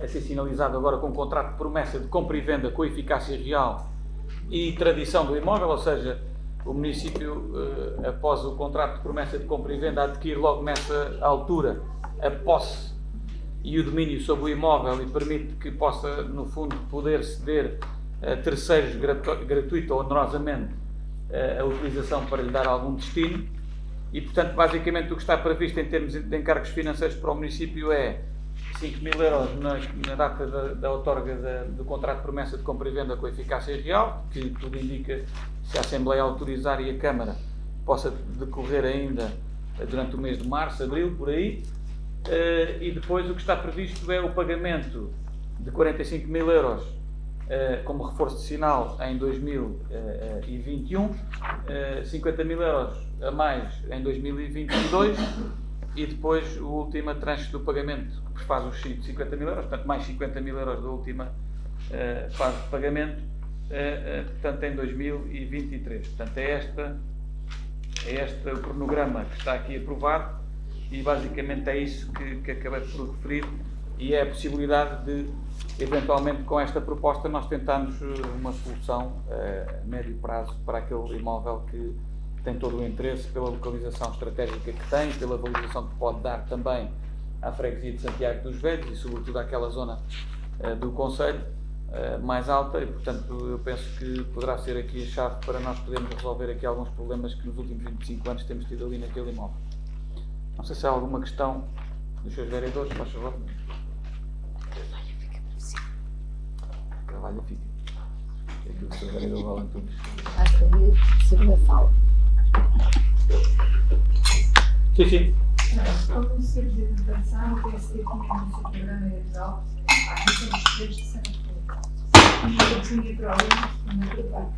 a ser sinalizado agora com um contrato de promessa de compra e venda com eficácia real e tradição do imóvel, ou seja, o município, após o contrato de promessa de compra e venda, adquire logo nessa altura a posse e o domínio sobre o imóvel e permite que possa, no fundo, poder ceder a terceiros gratuito ou onerosamente a utilização para lhe dar algum destino. E, portanto, basicamente o que está previsto em termos de encargos financeiros para o município é 5 mil euros na data da outorga do contrato de promessa de compra e venda com eficácia real, que tudo indica, se a Assembleia autorizar e a Câmara, possa decorrer ainda durante o mês de março, abril, por aí. E depois o que está previsto é o pagamento de 45 mil euros como reforço de sinal em 2021, 50 mil euros a mais em 2022 e depois a última tranche do pagamento que faz os 50 mil euros, portanto mais 50 mil euros da última fase de pagamento, portanto em 2023. Portanto é este o cronograma que está aqui aprovado e basicamente é isso que acabei por referir. E é a possibilidade de, eventualmente, com esta proposta, nós tentarmos uma solução a médio prazo para aquele imóvel que tem todo o interesse pela localização estratégica que tem, pela valorização que pode dar também à freguesia de Santiago dos Velhos e, sobretudo, àquela zona do concelho mais alta e, portanto, eu penso que poderá ser aqui a chave para nós podermos resolver aqui alguns problemas que nos últimos 25 anos temos tido ali naquele imóvel. Não sei se há alguma questão dos seus vereadores, faz favor. Trabalho fica. É aquilo que o Sr. Vereador Val Antunes. Basta vir sobre a sala. Sim. Como o Sr. Presidente da Comissão, o PSD tinha no seu programa eleitoral a aquisição dos terrenos de Santa Cruz. E eu tinha para além na Prepac.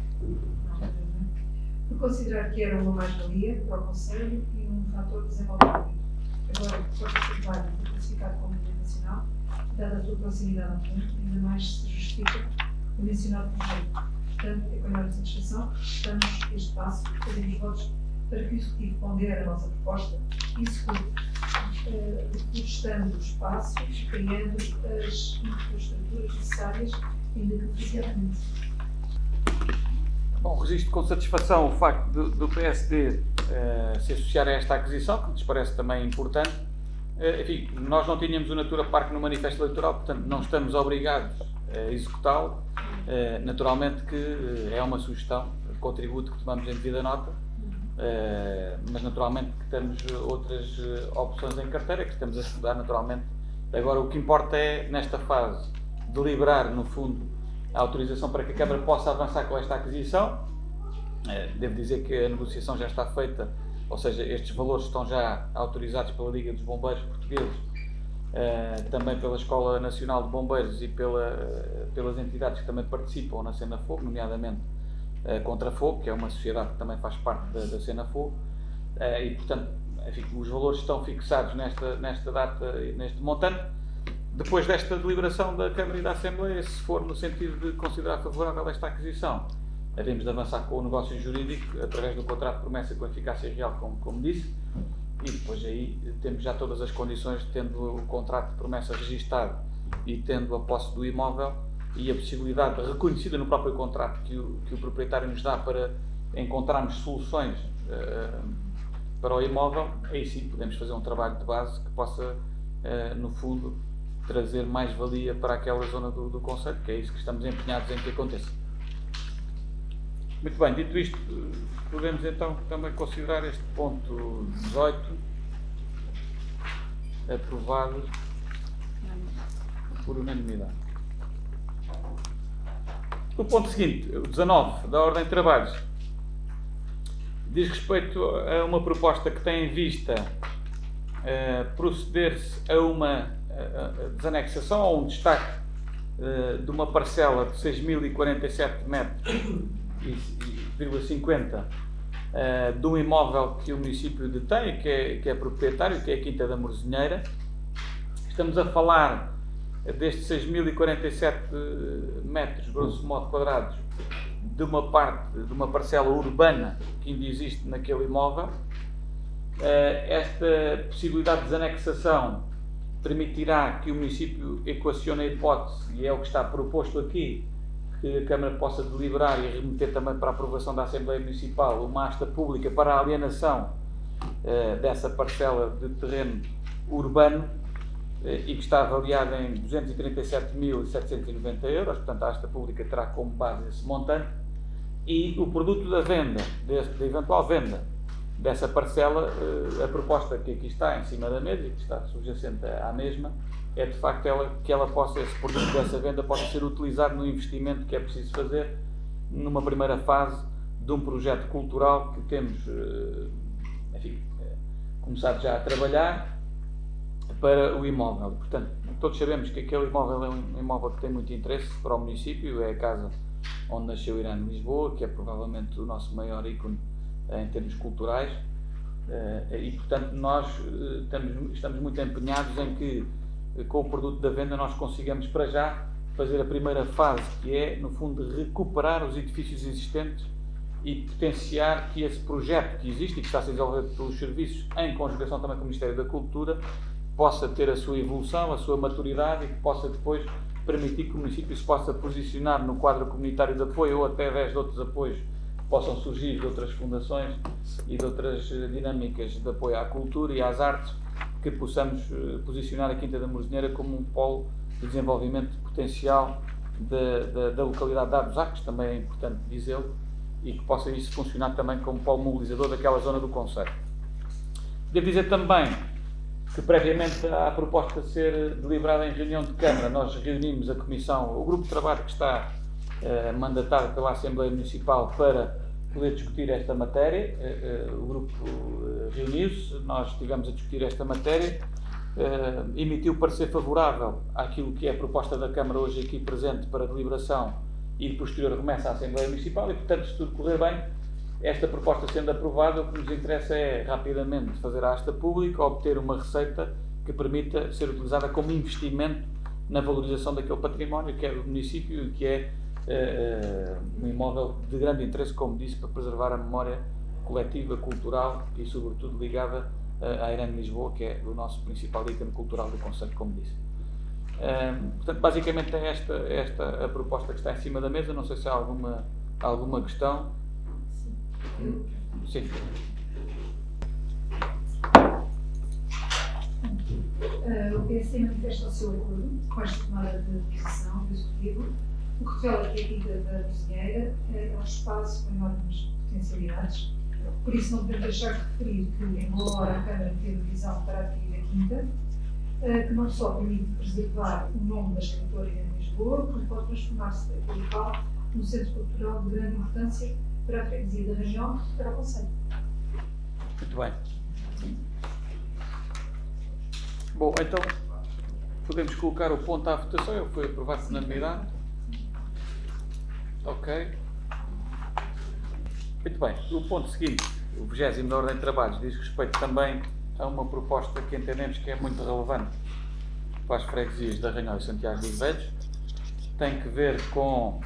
Por considerar que era uma mais-valia para o Conselho e um fator de desenvolvimento. Agora, que pode ser claro e classificado como bem nacional, dada a sua proximidade ao ponto, ainda mais se justifica o mencionado projeto. Portanto, é com enorme satisfação que damos este passo e fazemos votos para que o Executivo pondere a nossa proposta e execute, reflorestando os espaços, criando as infraestruturas necessárias ainda que precisamente. Bom, registro com satisfação o facto do PSD se associar a esta aquisição, que nos parece também importante. Enfim, nós não tínhamos o Natura Park no manifesto eleitoral, portanto não estamos obrigados a executá-lo. Naturalmente que é uma sugestão, contributo que tomamos em devida nota, mas naturalmente que temos outras opções em carteira, que estamos a estudar naturalmente. Agora o que importa é, nesta fase, deliberar, no fundo, a autorização para que a Câmara possa avançar com esta aquisição. Devo dizer que a negociação já está feita, ou seja, estes valores estão já autorizados pela Liga dos Bombeiros Portugueses, também pela Escola Nacional de Bombeiros e pelas entidades que também participam na Cena Fogo, nomeadamente Contra Fogo, que é uma sociedade que também faz parte da Cena Fogo, e portanto, enfim, os valores estão fixados nesta data, neste montante. Depois desta deliberação da Câmara e da Assembleia, se for no sentido de considerar favorável esta aquisição, havemos de avançar com o negócio jurídico através do contrato de promessa com eficácia real, como disse, e depois aí temos já todas as condições, tendo o contrato de promessa registado e tendo a posse do imóvel e a possibilidade reconhecida no próprio contrato que o proprietário nos dá para encontrarmos soluções para o imóvel, aí sim podemos fazer um trabalho de base que possa, no fundo, trazer mais valia para aquela zona do concelho, que é isso que estamos empenhados em que aconteça. Muito bem, dito isto, podemos então também considerar este ponto 18 aprovado por unanimidade. O ponto seguinte, o 19 da Ordem de Trabalhos, diz respeito a uma proposta que tem em vista proceder-se a uma desanexação ou um destaque de uma parcela de 6.047 metros e 50 de um imóvel que o município detém, que é proprietário, que é a Quinta da Morzinheira. Estamos a falar destes 6.047 metros, grosso modo quadrados, de uma parte, de uma parcela urbana que ainda existe naquele imóvel. Esta possibilidade de desanexação permitirá que o município equacione a hipótese, e é o que está proposto aqui, que a Câmara possa deliberar e remeter também para a aprovação da Assembleia Municipal uma asta pública para a alienação dessa parcela de terreno urbano e que está avaliada em 237.790 euros, portanto a asta pública terá como base esse montante, e o produto da venda, da eventual venda dessa parcela, a proposta que aqui está em cima da mesa e que está subjacente à mesma, é de facto que esse produto dessa venda possa ser utilizado no investimento que é preciso fazer numa primeira fase de um projeto cultural que temos, enfim, começado já a trabalhar para o imóvel. Portanto, todos sabemos que aquele imóvel é um imóvel que tem muito interesse para o município, é a casa onde nasceu Irã Lisboa, que é provavelmente o nosso maior ícone em termos culturais, e portanto nós estamos muito empenhados em que com o produto da venda nós consigamos para já fazer a primeira fase, que é no fundo recuperar os edifícios existentes e potenciar que esse projeto que existe e que está a ser desenvolvido pelos serviços em conjugação também com o Ministério da Cultura possa ter a sua evolução, a sua maturidade e que possa depois permitir que o município se possa posicionar no quadro comunitário de apoio ou até 10 de outros apoios que possam surgir de outras fundações e de outras dinâmicas de apoio à cultura e às artes, que possamos posicionar a Quinta da Morzinheira como um polo de desenvolvimento potencial da localidade de Abusacos, também é importante dizê-lo, e que possa isso funcionar também como polo mobilizador daquela zona do concelho. Devo dizer também que previamente à proposta ser deliberada em reunião de Câmara, nós reunimos a Comissão, o grupo de trabalho que está mandatado pela Assembleia Municipal para poder discutir esta matéria. O grupo reuniu-se, nós estivemos a discutir esta matéria, emitiu parecer favorável àquilo que é a proposta da Câmara hoje aqui presente para deliberação e posterior remessa à Assembleia Municipal e, portanto, se tudo correr bem, esta proposta sendo aprovada, o que nos interessa é rapidamente fazer a asta pública, obter uma receita que permita ser utilizada como investimento na valorização daquele património que é do município e que é um imóvel de grande interesse, como disse, para preservar a memória coletiva, cultural e, sobretudo, ligada à Irene de Lisboa, que é o nosso principal ícone cultural do concelho, como disse. Portanto, basicamente é esta a proposta que está em cima da mesa. Não sei se há alguma questão. Sim. O PSD manifesta o seu acordo com esta tomada de posição do Executivo, o que revela que a Quinta da Cozinheira é um espaço com enormes potencialidades. Por isso, não podemos deixar de referir que, embora a Câmara tenha decisão para adquirir a Quinta, que não só permite preservar o nome da escritora em Lisboa, como pode transformar-se daquele local num centro cultural de grande importância para a freguesia da região e para o concelho. Muito bem. Bom, então podemos colocar o ponto à votação. Ele foi aprovado por unanimidade. Ok. Muito bem. O ponto seguinte, o 20º da Ordem de Trabalhos, diz respeito também a uma proposta que entendemos que é muito relevante para as freguesias de Arranhão e Santiago dos Velhos. Tem que ver com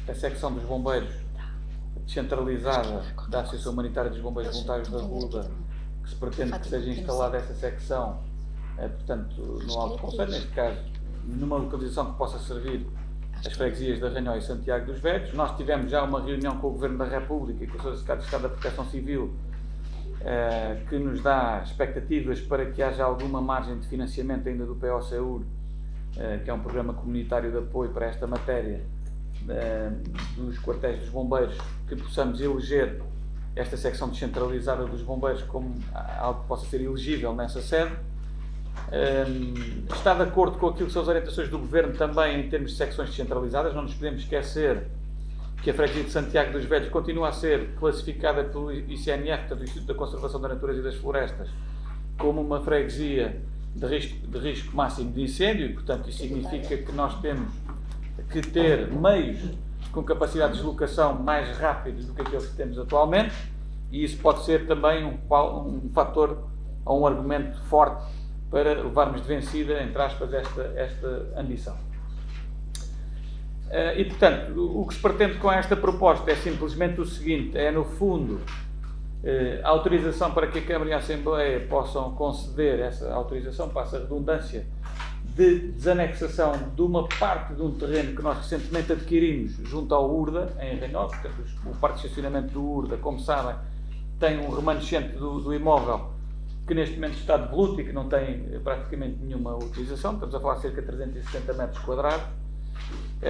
a secção dos bombeiros descentralizada da Associação Humanitária dos Bombeiros Voluntários da Ruda, que se pretende que seja instalada essa secção, portanto, no Alto Concelho, neste caso, numa localização que possa servir as freguesias de Arranhão e Santiago dos Velhos. Nós tivemos já uma reunião com o Governo da República e com o Sr. Secretário de Estado da Proteção Civil, que nos dá expectativas para que haja alguma margem de financiamento ainda do PO-SEUR, que é um programa comunitário de apoio para esta matéria, dos quartéis dos bombeiros, que possamos eleger esta secção descentralizada dos bombeiros como algo que possa ser elegível nessa sede. Está de acordo com aquilo que são as orientações do Governo também em termos de secções descentralizadas. Não nos podemos esquecer que a freguesia de Santiago dos Velhos continua a ser classificada pelo ICNF, portanto, o Instituto da Conservação da Natureza e das Florestas, como uma freguesia de risco máximo de incêndio, e, portanto, isso significa que nós temos que ter meios com capacidade de deslocação mais rápidos do que aqueles que temos atualmente, e isso pode ser também um fator ou um argumento forte para levarmos de vencida, entre aspas, esta ambição. E, portanto, o que se pretende com esta proposta é simplesmente o seguinte: é, no fundo, a autorização para que a Câmara e a Assembleia possam conceder essa autorização, passa a redundância, de desanexação de uma parte de um terreno que nós recentemente adquirimos junto ao URDA, em Arranhão. Portanto, o parque de estacionamento do URDA, como sabem, tem um remanescente do imóvel que neste momento está devoluto e que não tem praticamente nenhuma utilização. Estamos a falar de cerca de 360 metros quadrados.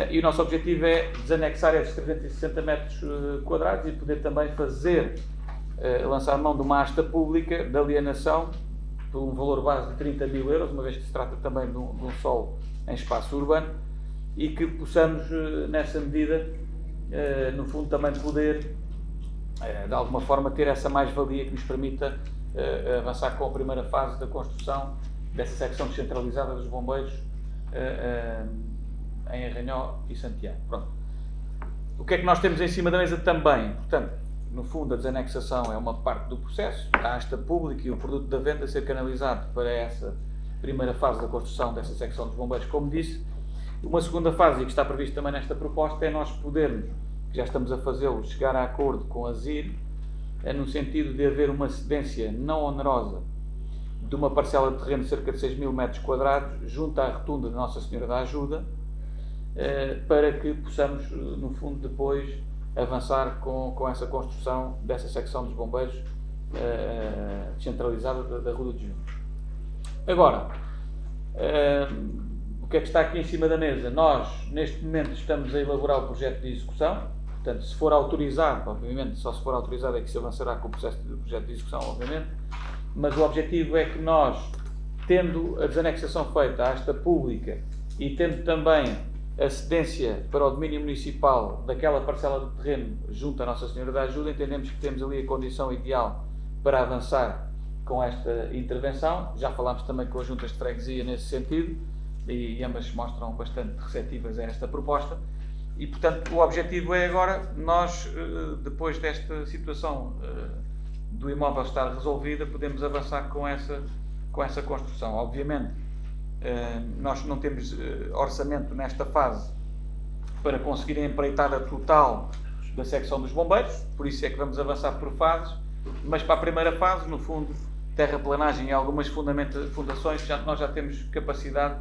E o nosso objetivo é desanexar esses 360 metros quadrados e poder também lançar mão de uma asta pública de alienação por um valor base de 30 mil euros, uma vez que se trata também de um solo em espaço urbano, e que possamos, nessa medida, no fundo, também poder, de alguma forma, ter essa mais-valia que nos permita avançar com a primeira fase da construção dessa secção descentralizada dos bombeiros em Arranhão e Santiago. Pronto. O que é que nós temos em cima da mesa também? Portanto, no fundo, a desanexação é uma parte do processo, a asta pública e o produto da venda ser canalizado para essa primeira fase da construção dessa secção dos bombeiros, como disse. Uma segunda fase, e que está prevista também nesta proposta, é nós podermos, que já estamos a fazê-lo, chegar a acordo com a ZIR, no sentido de haver uma cedência não onerosa de uma parcela de terreno de cerca de 6 mil metros quadrados junto à rotunda de Nossa Senhora da Ajuda, para que possamos, no fundo, depois avançar com essa construção dessa secção dos bombeiros descentralizada da Rua de Junho. Agora, o que é que está aqui em cima da mesa? Nós, neste momento, estamos a elaborar o projeto de execução, Portanto, se for autorizado, obviamente, só se for autorizado é que se avançará com o processo de projeto de execução, obviamente, mas o objetivo é que nós, tendo a desanexação feita à asta pública e tendo também a cedência para o domínio municipal daquela parcela de terreno junto à Nossa Senhora da Ajuda, entendemos que temos ali a condição ideal para avançar com esta intervenção. Já falámos também com as juntas de freguesia nesse sentido e ambas se mostram bastante receptivas a esta proposta. E, portanto, o objetivo é agora nós, depois desta situação do imóvel estar resolvida, podemos avançar com essa construção. Obviamente, nós não temos orçamento nesta fase para conseguir a empreitada total da secção dos bombeiros, por isso é que vamos avançar por fases, mas para a primeira fase, no fundo, terraplanagem e algumas fundações, nós já temos capacidade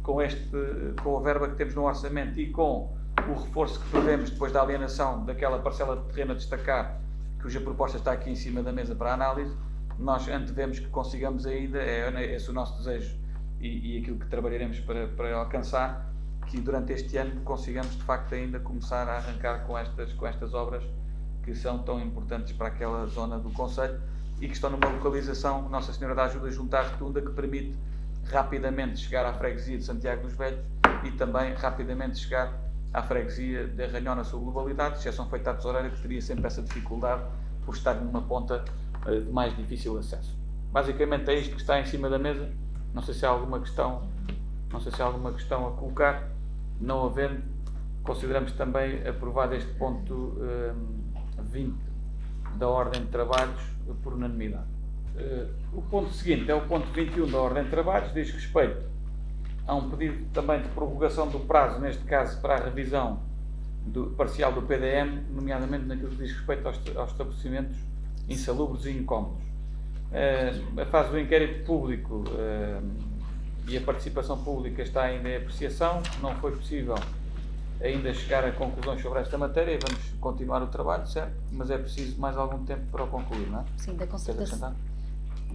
com a verba que temos no orçamento e com o reforço que prevemos depois da alienação daquela parcela de terreno a destacar, cuja proposta está aqui em cima da mesa para análise. Nós antevemos que consigamos ainda, é esse o nosso desejo e aquilo que trabalharemos para alcançar, que durante este ano consigamos de facto ainda começar a arrancar com estas obras que são tão importantes para aquela zona do concelho e que estão numa localização, Nossa Senhora da Ajuda, junto à Rotunda, que permite rapidamente chegar à freguesia de Santiago dos Velhos e também rapidamente chegar à freguesia de Arranhão na sua globalidade, exceção feita à tesoureira, que teria sempre essa dificuldade por estar numa ponta de mais difícil acesso. Basicamente é isto que está em cima da mesa. Não sei se há alguma questão a colocar. Não havendo, consideramos também aprovado este ponto 20 da ordem de trabalhos por unanimidade. O ponto seguinte é o ponto 21 da ordem de trabalhos, diz respeito a um pedido também de prorrogação do prazo, neste caso para a revisão parcial do PDM, nomeadamente naquilo que diz respeito aos estabelecimentos insalubres e incómodos. A fase do inquérito público e a participação pública está ainda em apreciação, não foi possível ainda chegar a conclusões sobre esta matéria e vamos continuar o trabalho, certo? Mas é preciso mais algum tempo para o concluir, não é? Sim, da concertação.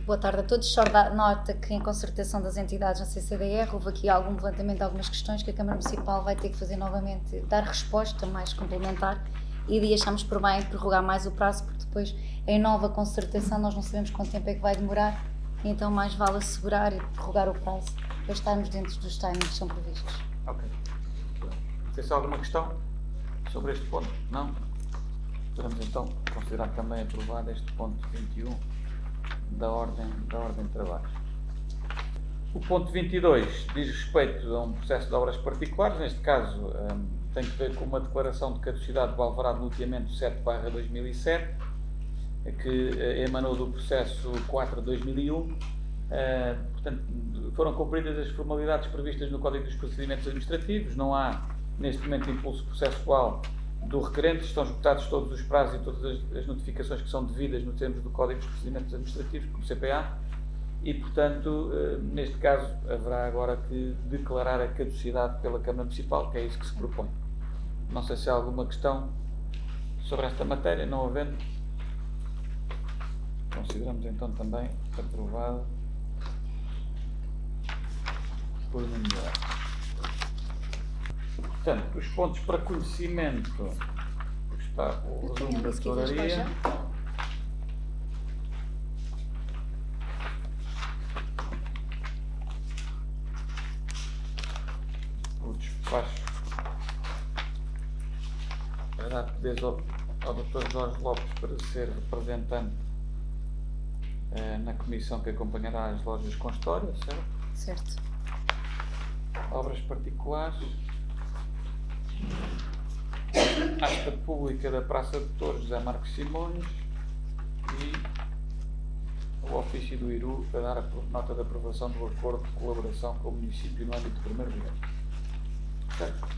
Boa tarde a todos. Só dá nota que em concertação das entidades na CCDR houve aqui algum levantamento de algumas questões que a Câmara Municipal vai ter que fazer novamente, dar resposta mais complementar e achamos por bem prorrogar mais o prazo porque depois em nova concertação nós não sabemos quanto tempo é que vai demorar, então mais vale assegurar e prorrogar o prazo para estarmos dentro dos timings que são previstos. Ok. Tem só alguma questão sobre este ponto? Não? Podemos então considerar também aprovado este ponto 21 da ordem de trabalhos. O ponto 22 diz respeito a um processo de obras particulares, neste caso tem que ver com uma declaração de caducidade do alvará de loteamento 7/2007, que emanou do processo 4/2001. Portanto, foram cumpridas as formalidades previstas no Código dos Procedimentos Administrativos, não há neste momento impulso processual do requerente, estão esgotados todos os prazos e todas as notificações que são devidas nos termos do Código dos Procedimentos Administrativos, como CPA, e, portanto, neste caso, haverá agora que declarar a caducidade pela Câmara Municipal, que é isso que se propõe. Não sei se há alguma questão sobre esta matéria, não havendo, consideramos então também aprovado por unanimidade. Portanto, os pontos para conhecimento, está o resumo da tesouraria. O despacho para dar poderes ao Dr. Jorge Lopes para ser representante na comissão que acompanhará as lojas com história, certo? Certo. Obras particulares. Asta pública da Praça de Touros, José Marcos Simões, e o ofício do IRU a dar a nota de aprovação do acordo de colaboração com o município no âmbito do primeiro grau. Certo?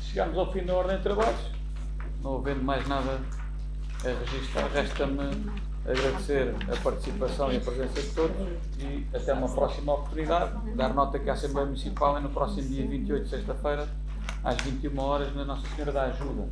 Chegamos ao fim da ordem de trabalhos, não havendo mais nada a registrar, resta-me agradecer a participação e a presença de todos e até uma próxima oportunidade. Dar nota que a Assembleia Municipal é no próximo dia 28, sexta-feira, às 21 horas, na Nossa Senhora da Ajuda.